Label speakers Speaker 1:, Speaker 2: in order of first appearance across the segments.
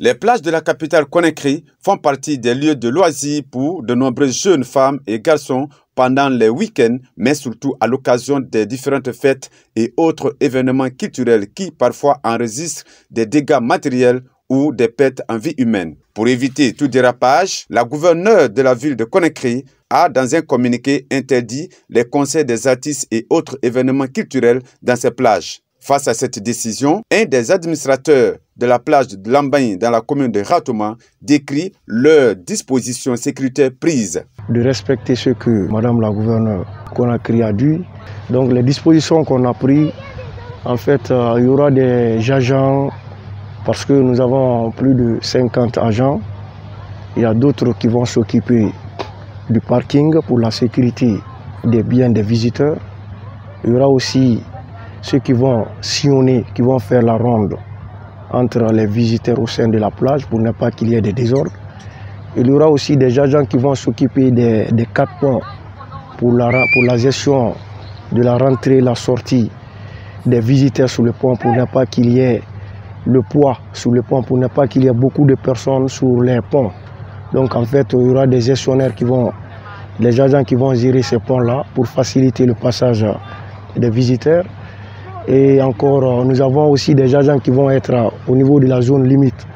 Speaker 1: Les plages de la capitale Conakry font partie des lieux de loisirs pour de nombreuses jeunes femmes et garçons pendant les week-ends, mais surtout à l'occasion des différentes fêtes et autres événements culturels qui parfois enregistrent des dégâts matériels ou des pertes en vie humaine. Pour éviter tout dérapage, la gouverneure de la ville de Conakry a, dans un communiqué, interdit les concerts des artistes et autres événements culturels dans ces plages. Face à cette décision, un des administrateurs de la plage de Lambagne dans la commune de Ratouma décrit leurs dispositions sécuritaires prises.
Speaker 2: De respecter ce que Madame la gouverneure Conakry a dit. Donc les dispositions qu'on a prises, en fait, il y aura des agents, parce que nous avons plus de 50 agents. Il y a d'autres qui vont s'occuper du parking pour la sécurité des biens des visiteurs. Il y aura aussi ceux qui vont sillonner, qui vont faire la ronde entre les visiteurs au sein de la plage pour ne pas qu'il y ait des désordres. Il y aura aussi des agents qui vont s'occuper des 4 ponts pour la gestion de la rentrée et la sortie des visiteurs sur le pont pour ne pas qu'il y ait le poids sur le pont, pour ne pas qu'il y ait beaucoup de personnes sur les ponts. Donc en fait, il y aura des gestionnaires des agents qui vont gérer ces ponts-là pour faciliter le passage des visiteurs. Et encore, nous avons aussi des agents qui vont être au niveau de la zone limite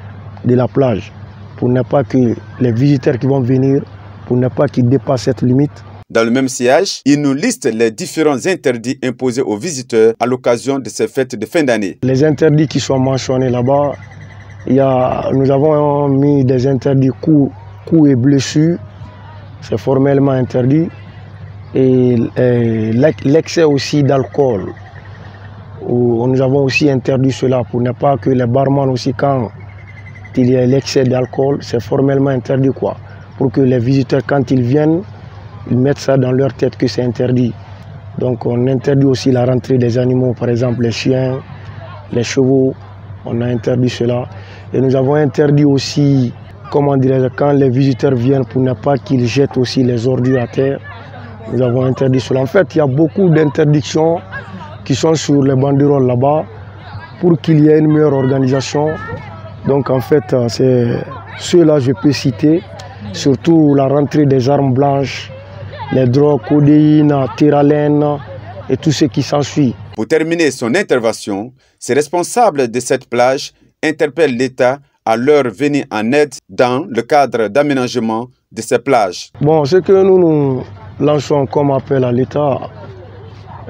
Speaker 2: de la plage pour ne pas que les visiteurs qui vont venir, pour ne pas qu'ils dépassent cette limite.
Speaker 1: Dans le même sillage, il nous liste les différents interdits imposés aux visiteurs à l'occasion de ces fêtes de fin d'année.
Speaker 2: Les interdits qui sont mentionnés là-bas, nous avons mis des interdits coups et blessures, c'est formellement interdit. Et l'excès aussi d'alcool. Nous avons aussi interdit cela pour ne pas que les barman aussi, quand il y a l'excès d'alcool, c'est formellement interdit quoi. Pour que les visiteurs, quand ils viennent, ils mettent ça dans leur tête que c'est interdit. Donc on interdit aussi la rentrée des animaux, par exemple les chiens, les chevaux, on a interdit cela. Et nous avons interdit aussi, comment dirais-je, quand les visiteurs viennent pour ne pas qu'ils jettent aussi les ordures à terre, nous avons interdit cela. En fait, il y a beaucoup d'interdictions qui sont sur les banderoles là-bas pour qu'il y ait une meilleure organisation. Donc en fait, c'est ceux-là je peux citer, surtout la rentrée des armes blanches, les drogues, codéine, téralène et tout ce qui s'ensuit.
Speaker 1: Pour terminer son intervention, ces responsables de cette plage interpellent l'État à leur venir en aide dans le cadre d'aménagement de ces plages.
Speaker 2: Bon, ce que nous lançons comme appel à l'État,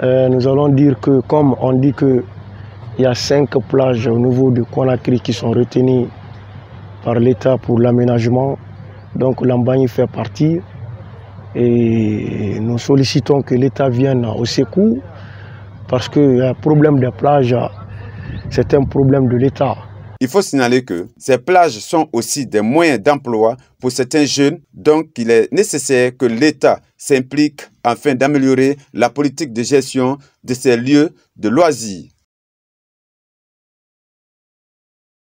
Speaker 2: nous allons dire que, comme on dit qu'il y a 5 plages au niveau de Conakry qui sont retenues par l'État pour l'aménagement, donc Lambagne fait partie. Et nous sollicitons que l'État vienne au secours parce que un problème de plage, c'est un problème de l'État.
Speaker 1: Il faut signaler que ces plages sont aussi des moyens d'emploi pour certains jeunes, donc il est nécessaire que l'État s'implique afin d'améliorer la politique de gestion de ces lieux de loisirs.